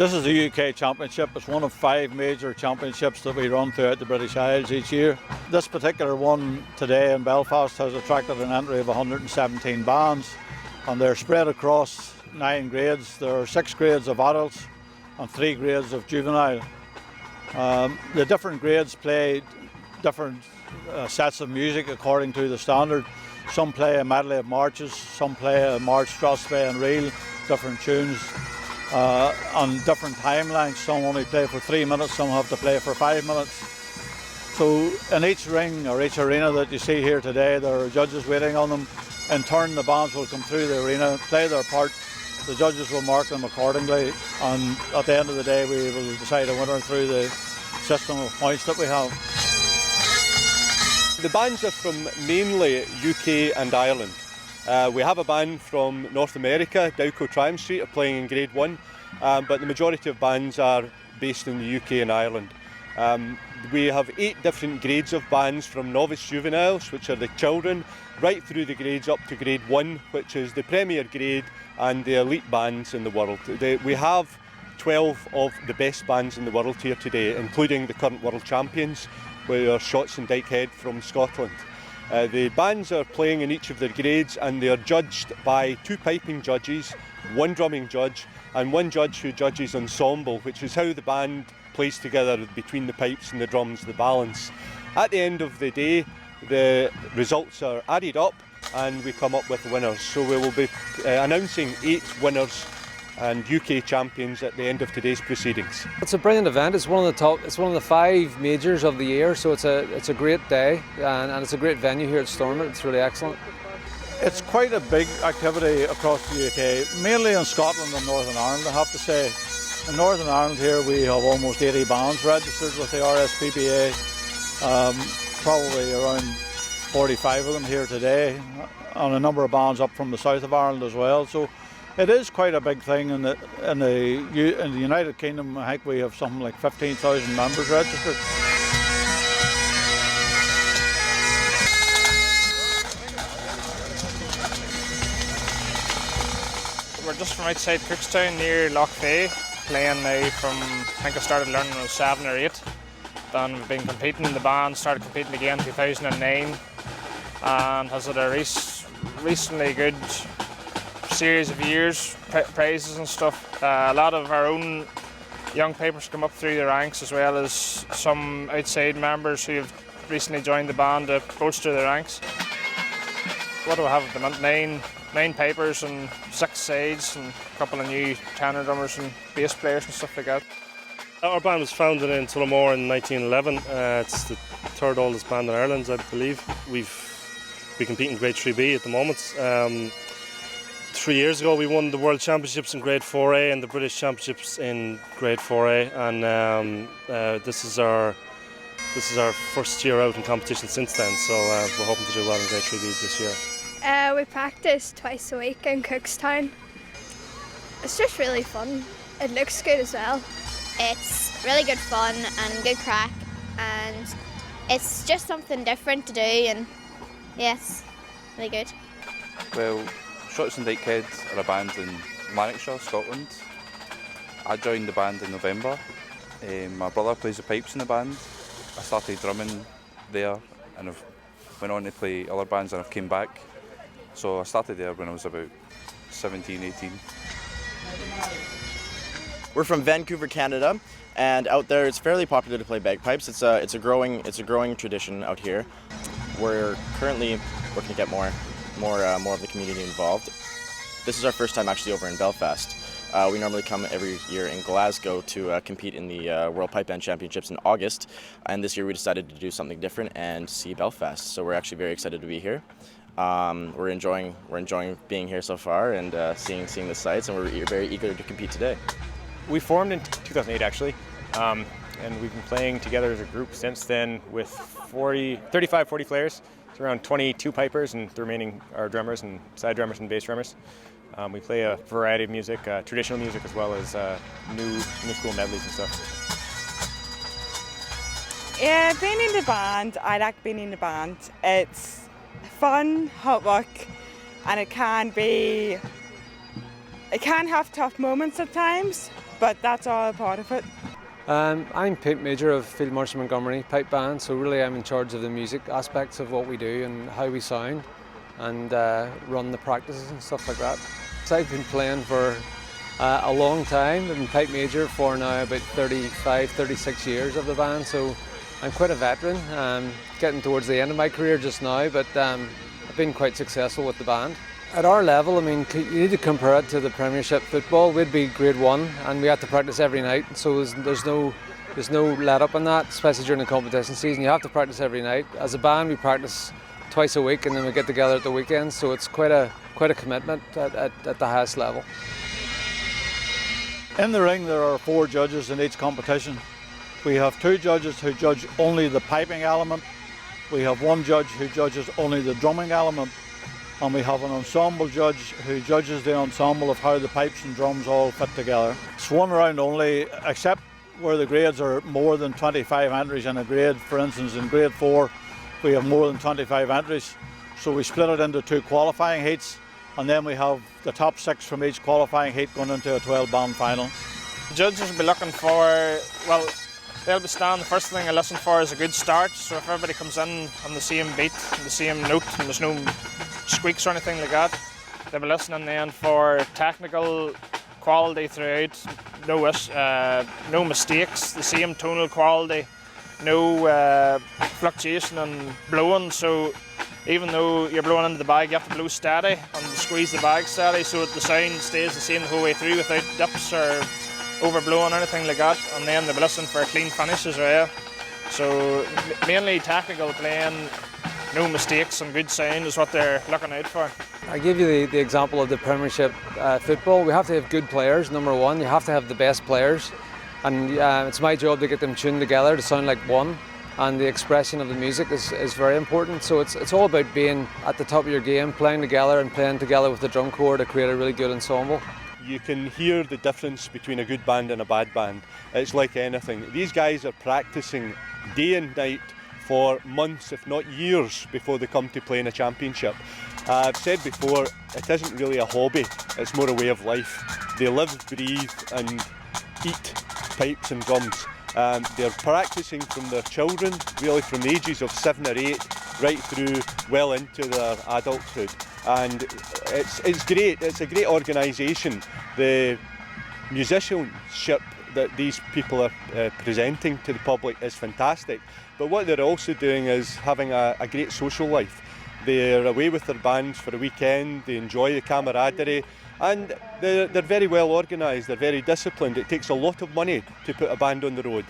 This is the UK Championship. It's one of 5 major championships that we run throughout the British Isles each year. This particular one today in Belfast has attracted an entry of 117 bands, and they're spread across 9 grades. There are 6 grades of adults and 3 grades of juvenile. The different grades play different sets of music according to the standard. Some play a medley of marches, some play a march, strathspey and reel, different tunes. On different timelines, some only play for 3 minutes, some have to play for 5 minutes. So in each ring or each arena that you see here today, there are judges waiting on them. In turn, the bands will come through the arena, play their part, the judges will mark them accordingly, and at the end of the day we will decide a winner through the system of points that we have. The bands are from mainly UK and Ireland. We have a band from North America, Dowco Triumph Street, are playing in Grade 1, but the majority of bands are based in the UK and Ireland. We have 8 different grades of bands, from novice juveniles, which are the children, right through the grades up to Grade 1, which is the premier grade and the elite bands in the world. We have 12 of the best bands in the world here today, including the current world champions, who are Shotts and Dykehead from Scotland. The bands are playing in each of their grades, and they are judged by 2 piping judges, 1 drumming judge and 1 judge who judges ensemble, which is how the band plays together between the pipes and the drums, the balance. At the end of the day, the results are added up and we come up with winners. So we will be announcing 8 winners and UK champions at the end of today's proceedings. It's a brilliant event. It's one of the 5 majors of the year, so it's a great day, and it's a great venue here at Stormont. It's really excellent. It's quite a big activity across the UK, mainly in Scotland and Northern Ireland, I have to say. In Northern Ireland here we have almost 80 bands registered with the RSPBA, probably around 45 of them here today, and a number of bands up from the south of Ireland as well. So it is quite a big thing. In the United Kingdom, I think we have something like 15,000 members registered. We're just from outside Cookstown near Lough Fay, playing now from, I think I started learning when I was 7 or 8. Then we've been competing in the band, started competing again in 2009, and has had a recently good series of years, prizes and stuff. A lot of our own young pipers come up through the ranks, as well as some outside members who have recently joined the band to bolster the ranks. What do we have at the moment? 9 pipers and 6 sides, and a couple of new tenor drummers and bass players and stuff like that. Our band was founded in Tullamore in 1911. It's the 3rd oldest band in Ireland, I believe. We compete in Grade 3B at the moment. 3 years ago we won the World Championships in Grade 4A and the British Championships in Grade 4A, and this is our first year out in competition since then, so we're hoping to do well in Grade 3B this year. We practice twice a week in Cookstown. It's just really fun. It looks good as well. It's really good fun and good crack, and it's just something different to do, and yes, really good. Well, Shotts and Dykehead are a band in Lanarkshire, Scotland. I joined the band in November. My brother plays the pipes in the band. I started drumming there and I've went on to play other bands, and I've came back. So I started there when I was about 17, 18. We're from Vancouver, Canada, and out there it's fairly popular to play bagpipes. It's a growing tradition out here. We're currently working to get more of the community involved. This is our first time actually over in Belfast. We normally come every year in Glasgow to compete in the World Pipe Band Championships in August, and this year we decided to do something different and see Belfast. So we're actually very excited to be here. We're enjoying being here so far and seeing the sights, and we're very eager to compete today. We formed in 2008 actually, and we've been playing together as a group since then with 35, 40 players. It's around 22 pipers, and the remaining are drummers and side drummers and bass drummers. We play a variety of music, traditional music as well as new school medleys and stuff. Yeah, being in the band, I like being in the band. It's fun, hard work, and it can have tough moments at times, but that's all a part of it. I'm pipe major of Field Marshal Montgomery pipe band, so really I'm in charge of the music aspects of what we do and how we sound and run the practices and stuff like that. So I've been playing for a long time. I've been pipe major for now about 35, 36 years of the band, so I'm quite a veteran. Getting towards the end of my career just now, but I've been quite successful with the band. At our level, I mean, you need to compare it to the Premiership football. We'd be Grade 1 and we have to practice every night, so there's no let up on that, especially during the competition season. You have to practice every night. As a band, we practice twice a week and then we get together at the weekends, so it's quite a commitment at the highest level. In the ring there are 4 judges in each competition. We have 2 judges who judge only the piping element. We have 1 judge who judges only the drumming element. And we have an ensemble judge who judges the ensemble of how the pipes and drums all fit together. It's 1 round only, except where the grades are more than 25 entries in a grade. For instance, in grade 4 we have more than 25 entries, so we split it into 2 qualifying heats, and then we have the top 6 from each qualifying heat going into a 12-band final. The judges will be looking for, well, they'll be standing, the first thing I listen for is a good start, so if everybody comes in on the same beat, the same note, and there's no squeaks or anything like that, they'll be listening then for technical quality throughout, no mistakes, the same tonal quality, no fluctuation in blowing, so even though you're blowing into the bag, you have to blow steady and squeeze the bag steady so that the sound stays the same the whole way through without dips or overblowing or anything like that, and then they'll be listening for a clean finish as well. So mainly technical playing, no mistakes and good sound is what they're looking out for. I give you the example of the Premiership football. We have to have good players, number 1. You have to have the best players, and it's my job to get them tuned together to sound like one, and the expression of the music is very important. So it's all about being at the top of your game, playing together and playing together with the drum corps to create a really good ensemble. You can hear the difference between a good band and a bad band. It's like anything. These guys are practicing day and night for months, if not years, before they come to play in a championship. I've said before, it isn't really a hobby, it's more a way of life. They live, breathe and eat pipes and drums. They're practicing from their children, really from the ages of 7 or 8, right through well into their adulthood. And it's great, it's a great organisation. The musicianship that these people are presenting to the public is fantastic. But what they're also doing is having a great social life. They're away with their bands for a weekend, they enjoy the camaraderie, and they're very well organised, they're very disciplined. It takes a lot of money to put a band on the road.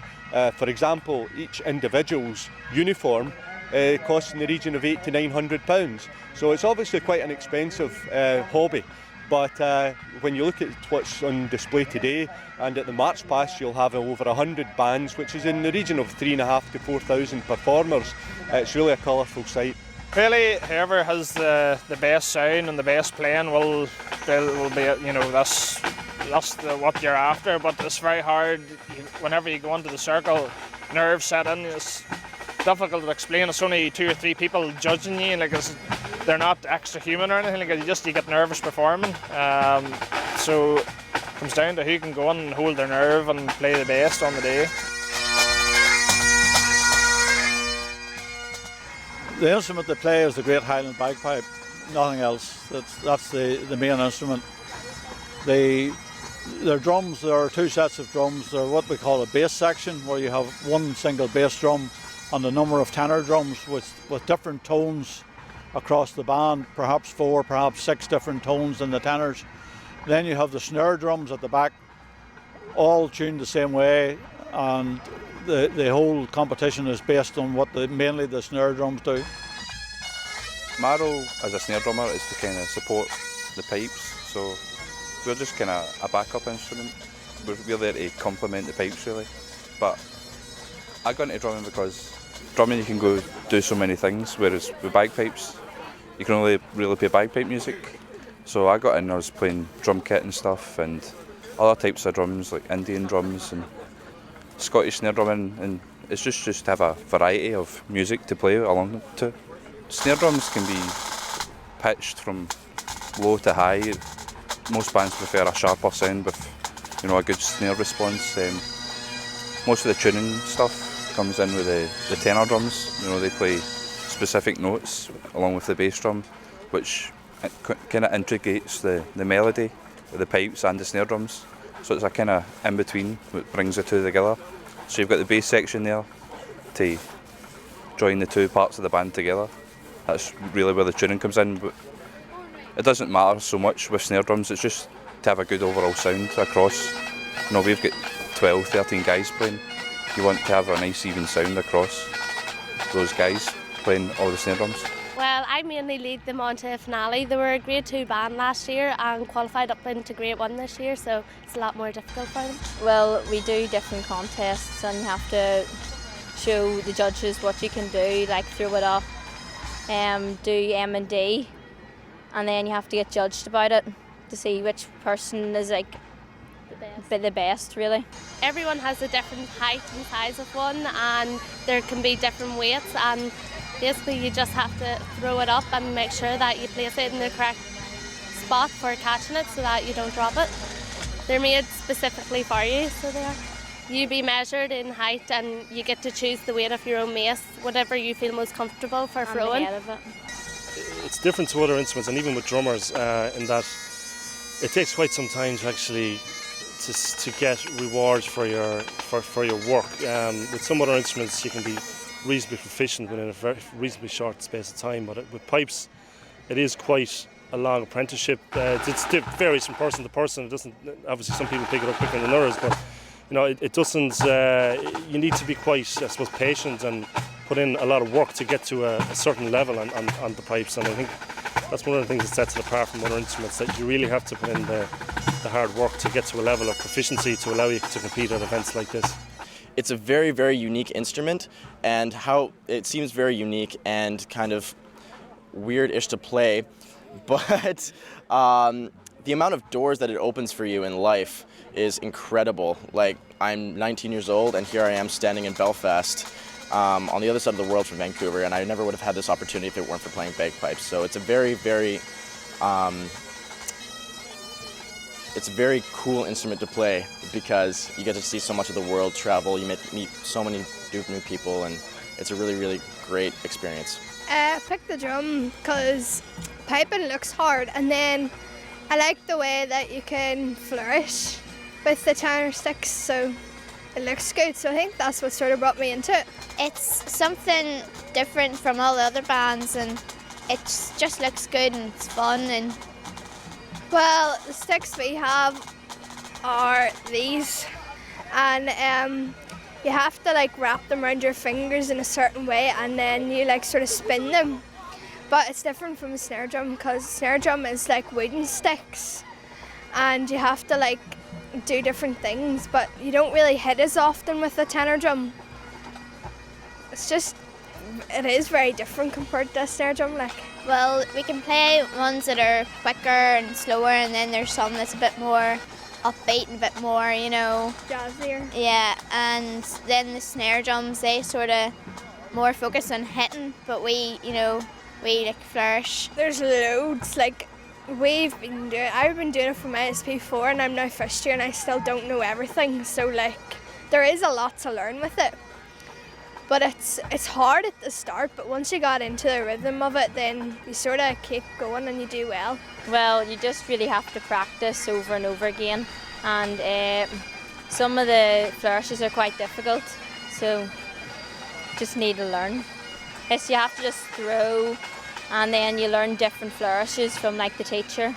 For example, each individual's uniform costs in the region of £800 to £900. So it's obviously quite an expensive hobby. But when you look at what's on display today, and at the March Pass you'll have over 100 bands, which is in the region of 3,500 to 4,000 performers. It's really a colourful sight. Really, whoever has the best sound and the best playing will be, you know, that's what you're after. But it's very hard whenever you go into the circle, nerves set in. It's difficult to explain. It's only 2 or 3 people judging you, like they're not extra human or anything. Like you get nervous performing. So it comes down to who can go on and hold their nerve and play the best on the day. The instrument they play is the Great Highland Bagpipe, nothing else. That's the main instrument. Their drums, there are 2 sets of drums. They're what we call a bass section, where you have 1 single bass drum and a number of tenor drums with different tones across the band, perhaps 4, perhaps 6 different tones in the tenors. Then you have the snare drums at the back, all tuned the same way, and the whole competition is based on what mainly the snare drums do. My role as a snare drummer is to kind of support the pipes, so we're just kind of a backup instrument. We're there to complement the pipes really. But I got into drumming because drumming you can go do so many things, whereas with bagpipes you can only really play bagpipe music. So I got in, I was playing drum kit and stuff and other types of drums like Indian drums and Scottish snare drumming, and it's just to have a variety of music to play along to. Snare drums can be pitched from low to high. Most bands prefer a sharper sound with you know, a good snare response. Most of the tuning stuff comes in with the tenor drums. You know, they play specific notes along with the bass drum, which kind of integrates the melody with the pipes and the snare drums. So it's a kind of in between that brings the two together. So you've got the bass section there to join the two parts of the band together. That's really where the tuning comes in. But it doesn't matter so much with snare drums, it's just to have a good overall sound across. You know, we've got 12, 13 guys playing. You want to have a nice even sound across those guys playing all the snare drums. Well, I mainly lead them on to a finale. They were a grade 2 band last year and qualified up into grade 1 this year, so it's a lot more difficult for them. Well, we do different contests and you have to show the judges what you can do, like throw it up, do M&D, and then you have to get judged about it to see which person is like the best really. Everyone has a different height and size of one, and there can be different weights, and basically you just have to throw it up and make sure that you place it in the correct spot for catching it so that you don't drop it. They're made specifically for you, so they are. You be measured in height and you get to choose the weight of your own mace, whatever you feel most comfortable for throwing. It's different to other instruments, and even with drummers, in that it takes quite some time to actually to get rewards for your work. With some other instruments, you can be reasonably proficient within a reasonably short space of time, but with pipes, it is quite a long apprenticeship. It varies from person to person. It doesn't. Obviously, some people pick it up quicker than others, but you know, it doesn't. You need to be quite, I suppose, patient and put in a lot of work to get to a certain level on the pipes. And I think that's one of the things that sets it apart from other instruments, that you really have to put in the hard work to get to a level of proficiency to allow you to compete at events like this. It's a very, very unique instrument, and how it seems very unique and kind of weird-ish to play, but the amount of doors that it opens for you in life is incredible. Like, I'm 19 years old, and here I am standing in Belfast, on the other side of the world from Vancouver, and I never would have had this opportunity if it weren't for playing bagpipes. So it's a very, very cool instrument to play, because you get to see so much of the world, travel, you meet so many new people, and it's a really, really great experience. I picked the drum because piping looks hard, and then I like the way that you can flourish with the tenor sticks, so it looks good. So I think that's what sort of brought me into it. It's something different from all the other bands, and it just looks good and it's fun. And well, the sticks we have are these, and you have to like wrap them around your fingers in a certain way, and then you like sort of spin them. But it's different from a snare drum, because snare drum is like wooden sticks, and you have to like do different things, but you don't really hit as often with a tenor drum. It is very different compared to a snare drum. Like, well, we can play ones that are quicker and slower, and then there's some that's a bit more upbeat and a bit more, you know, jazzier. Yeah, and then the snare drums, they sort of more focus on hitting, but we like flourish. There's loads. Like, I've been doing it from SP4, and I'm now first year, and I still don't know everything. So like, there is a lot to learn with it. But it's hard at the start, but once you got into the rhythm of it, then you sort of keep going and you do well. Well, you just really have to practice over and over again, and some of the flourishes are quite difficult, so just need to learn. Yes, you have to just throw, and then you learn different flourishes from like the teacher.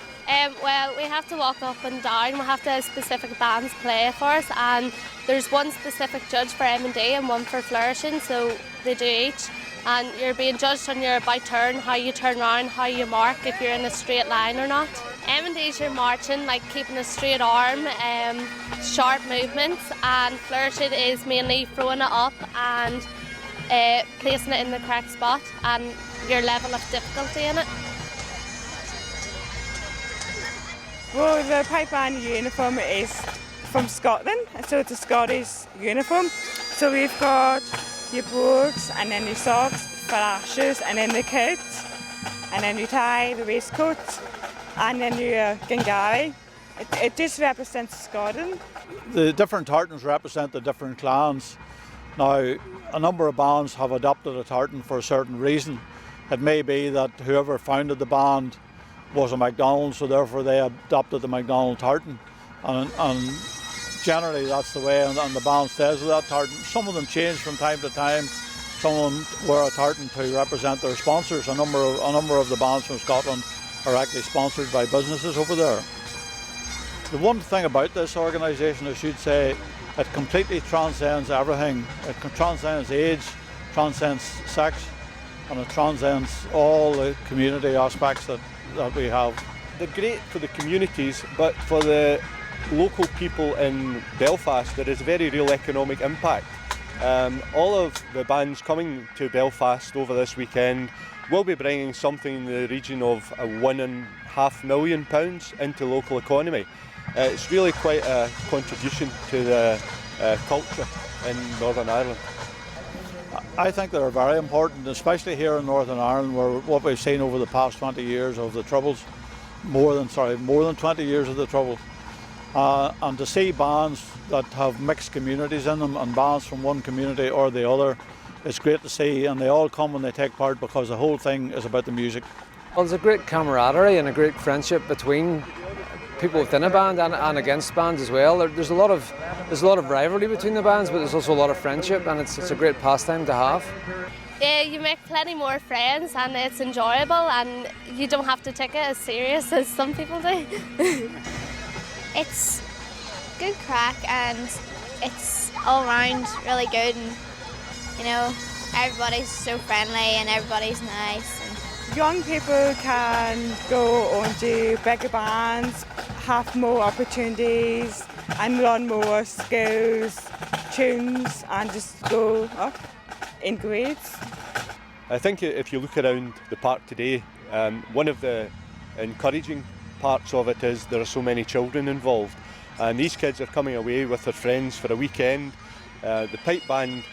Well, we have to walk up and down. We have to have specific bands play for us, and there's one specific judge for M&D and one for flourishing, so they do each. And you're being judged on your by turn, how you turn around, how you mark, if you're in a straight line or not. M&D is your marching, like keeping a straight arm, sharp movements, and flourishing is mainly throwing it up and placing it in the correct spot and your level of difficulty in it. Well, the pipe band uniform is from Scotland, so it's a Scottish uniform. So we've got your boots, and then your socks, flashes, and then the kids, and then you tie the waistcoat, and then your gingari, It just represents Scotland. The different tartans represent the different clans. Now, a number of bands have adopted a tartan for a certain reason. It may be that whoever founded the band was a MacDonald, so therefore they adopted the MacDonald tartan. And generally that's the way, and the band stays with that tartan. Some of them change from time to time. Some of them wear a tartan to represent their sponsors. A number of the bands from Scotland are actually sponsored by businesses over there. The one thing about this organisation, I should say, it completely transcends everything. It transcends age, transcends sex, and it transcends all the community aspects that we have. They're great for the communities, but for the local people in Belfast, there is very real economic impact. All of the bands coming to Belfast over this weekend will be bringing something in the region of £1.5 million into local economy. It's really quite a contribution to the culture in Northern Ireland. I think they're very important, especially here in Northern Ireland, where what we've seen over the past 20 years of the Troubles, more than 20 years of the Troubles, and to see bands that have mixed communities in them and bands from one community or the other, it's great to see, and they all come and they take part because the whole thing is about the music. Well, there's a great camaraderie and a great friendship between people within a band and against bands as well. There's a lot of rivalry between the bands, but there's also a lot of friendship, and it's a great pastime to have. Yeah, you make plenty more friends and it's enjoyable, and you don't have to take it as serious as some people do. It's good crack and it's all round really good, and you know, everybody's so friendly and everybody's nice. Young people can go on to bigger bands, have more opportunities and learn more skills, tunes, and just go up in grades. I think if you look around the park today, one of the encouraging parts of it is there are so many children involved, and these kids are coming away with their friends for a weekend. The pipe band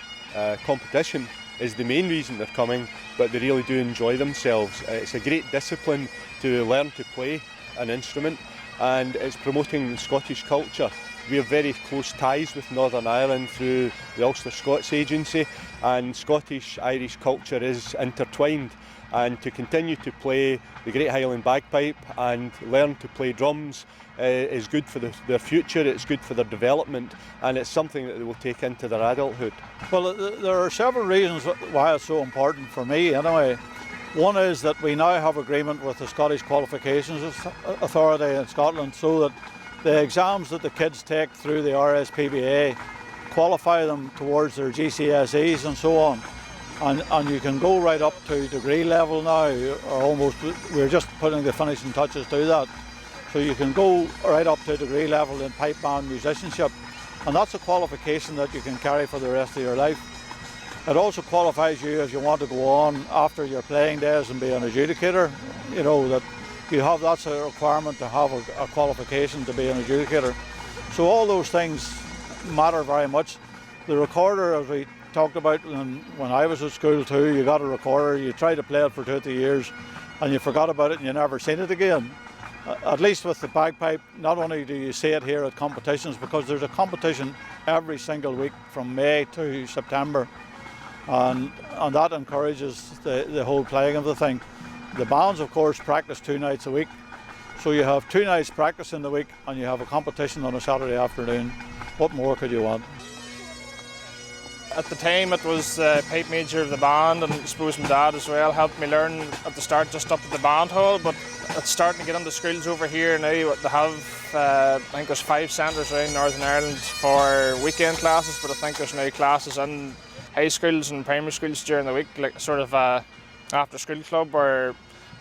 competition is the main reason they're coming, but they really do enjoy themselves. It's a great discipline to learn to play an instrument, and it's promoting Scottish culture. We have very close ties with Northern Ireland through the Ulster-Scots agency, and Scottish-Irish culture is intertwined. And to continue to play the Great Highland Bagpipe and learn to play drums is good for their future, it's good for their development, and it's something that they will take into their adulthood. Well, there are several reasons why it's so important for me anyway. One is that we now have agreement with the Scottish Qualifications Authority in Scotland, so that the exams that the kids take through the RSPBA qualify them towards their GCSEs and so on. And you can go right up to degree level now, or almost, we're just putting the finishing touches to that. So you can go right up to degree level in pipe band musicianship, and that's a qualification that you can carry for the rest of your life. It also qualifies you if you want to go on after your playing days and be an adjudicator. You know, that that's a requirement to have a qualification to be an adjudicator. So all those things matter very much. The recorder, as we talked about when I was at school too, you got a recorder, you tried to play it for 2 or 3 years and you forgot about it and you never seen it again. At least with the bagpipe, not only do you see it here at competitions, because there's a competition every single week from May to September, and that encourages the whole playing of the thing. The bands of course practice 2 nights a week, so you have 2 nights practice in the week and you have a competition on a Saturday afternoon. What more could you want? At the time it was the pipe major of the band, and I suppose my dad as well helped me learn at the start just up at the band hall, but it's starting to get into schools over here now. They have, I think there's 5 centres around Northern Ireland for weekend classes, but I think there's now classes in high schools and primary schools during the week, like sort of after school club or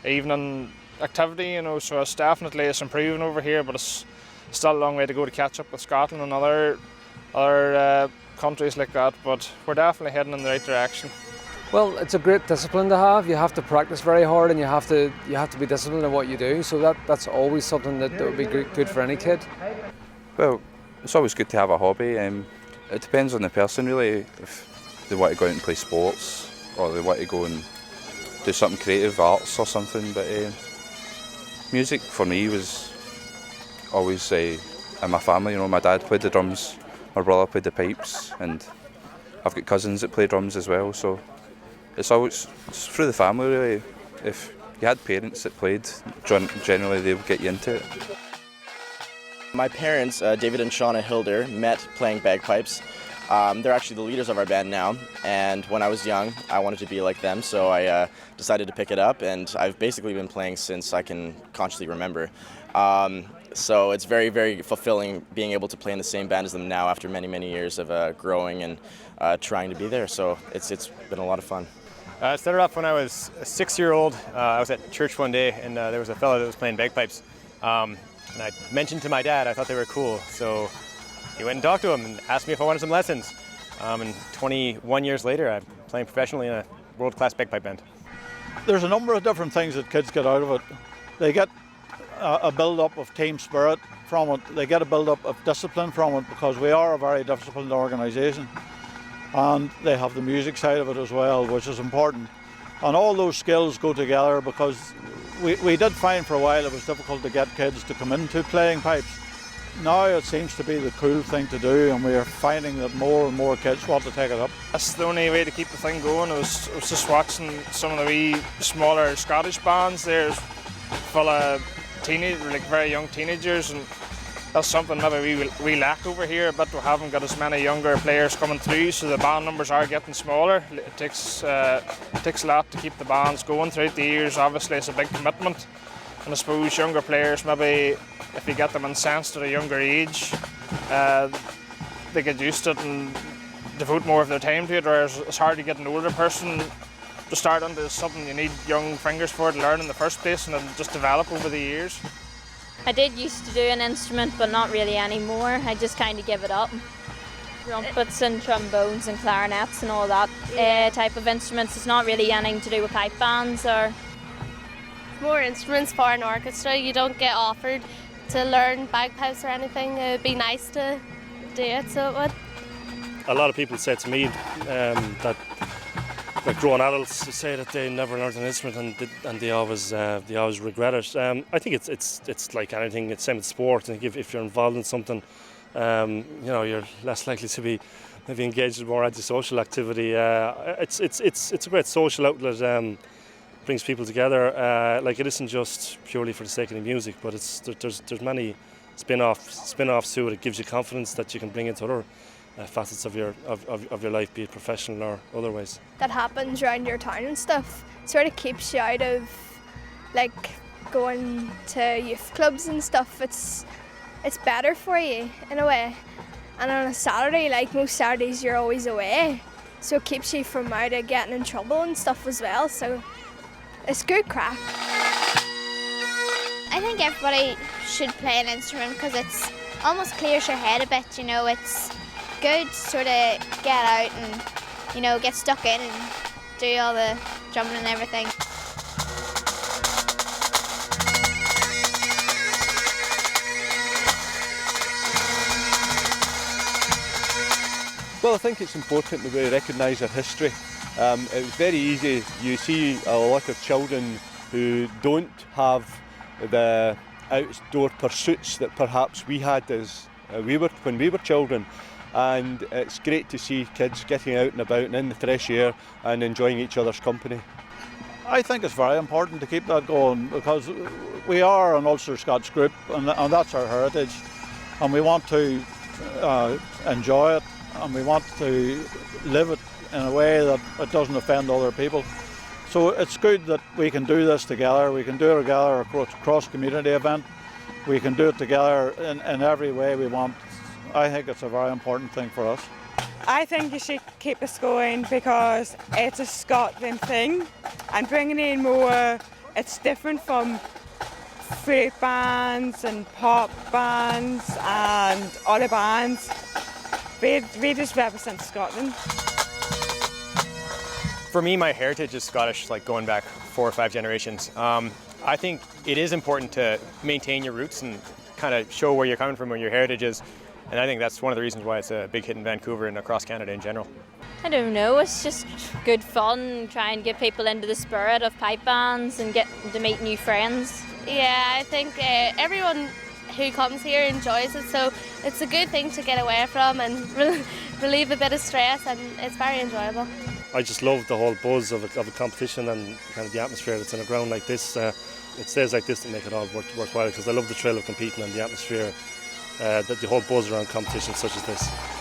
evening activity, you know, so it's improving over here, but it's still a long way to go to catch up with Scotland and other countries like that, but we're definitely heading in the right direction. Well, it's a great discipline to have. You have to practice very hard, and you have to be disciplined in what you do. So that's always something that would be good for any kid. Well, it's always good to have a hobby. It depends on the person really. If they want to go out and play sports, or they want to go and do something creative, arts or something. But music for me was always in my family. You know, my dad played the drums, my brother played the pipes, and I've got cousins that play drums as well. So it's through the family really. If you had parents that played, generally they would get you into it. My parents, David and Shauna Hilder, met playing bagpipes. They're actually the leaders of our band now, and when I was young, I wanted to be like them, so I decided to pick it up, and I've basically been playing since I can consciously remember. So it's very, very fulfilling being able to play in the same band as them now after many, many years of growing and trying to be there, so it's been a lot of fun. It started off when I was a 6-year-old. I was at church one day, and there was a fellow that was playing bagpipes. And I mentioned to my dad I thought they were cool, so he went and talked to him and asked me if I wanted some lessons. And 21 years later, I'm playing professionally in a world-class bagpipe band. There's a number of different things that kids get out of it. They get a build-up of team spirit from it. They get a build-up of discipline from it, because we are a very disciplined organisation. And they have the music side of it as well, which is important. And all those skills go together, because we did find for a while it was difficult to get kids to come into playing pipes. Now it seems to be the cool thing to do, and we are finding that more and more kids want to take it up. That's the only way to keep the thing going. I was just watching some of the wee smaller Scottish bands there, full of very young teenagers, and that's something maybe we lack over here, but we haven't got as many younger players coming through, so the band numbers are getting smaller. It takes a lot to keep the bands going throughout the years. Obviously it's a big commitment, and I suppose younger players, maybe if you get them incensed at a younger age, they get used to it and devote more of their time to it, whereas it's hard to get an older person to start into something you need young fingers for to learn in the first place, and then just develop over the years. I did used to do an instrument, but not really anymore. I just kind of give it up. Trumpets and trombones and clarinets and all that type of instruments. It's not really anything to do with pipe bands or... More instruments for an orchestra. You don't get offered to learn bagpipes or anything. It would be nice to do it, so it would. A lot of people say to me that grown adults say that they never learned an instrument and they always regret it. I think it's like anything. It's same with sport. I think if you're involved in something, you're less likely to be maybe engaged in more antisocial activity. It's a great social outlet. Brings people together. Like it isn't just purely for the sake of the music, but there's many spin-offs to it. It gives you confidence that you can bring into other facets of your life, be it professional or otherwise. That happens around your town and stuff. It sort of keeps you out of like going to youth clubs and stuff. It's better for you in a way. And on a Saturday, like most Saturdays, you're always away, so it keeps you from out of getting in trouble and stuff as well. So it's good crack. I think everybody should play an instrument because it's almost clears your head a bit. It's good to sort of get out and get stuck in and do all the drumming and everything. Well, I think it's important that we recognise our history. It's very easy. You see a lot of children who don't have the outdoor pursuits that perhaps we had when we were children. And it's great to see kids getting out and about and in the fresh air and enjoying each other's company. I think it's very important to keep that going, because we are an Ulster-Scots group, and that's our heritage, and we want to enjoy it, and we want to live it in a way that it doesn't offend other people. So it's good that we can do this together. We can do it together across community event. We can do it together in every way we want. I think it's a very important thing for us. I think you should keep this going because it's a Scotland thing, and bringing in more, it's different from folk bands and pop bands and other bands. We just represent Scotland. For me, my heritage is Scottish, like going back 4 or 5 generations. I think it is important to maintain your roots and kind of show where you're coming from, where your heritage is. And I think that's one of the reasons why it's a big hit in Vancouver and across Canada in general. I don't know, it's just good fun, try and get people into the spirit of pipe bands and get to meet new friends. Yeah, I think everyone who comes here enjoys it. So it's a good thing to get away from and relieve a bit of stress, and it's very enjoyable. I just love the whole buzz of a competition and kind of the atmosphere that's in a ground like this. It stays like this to make it all worthwhile, because I love the thrill of competing and the atmosphere, that the whole buzz around competitions such as this.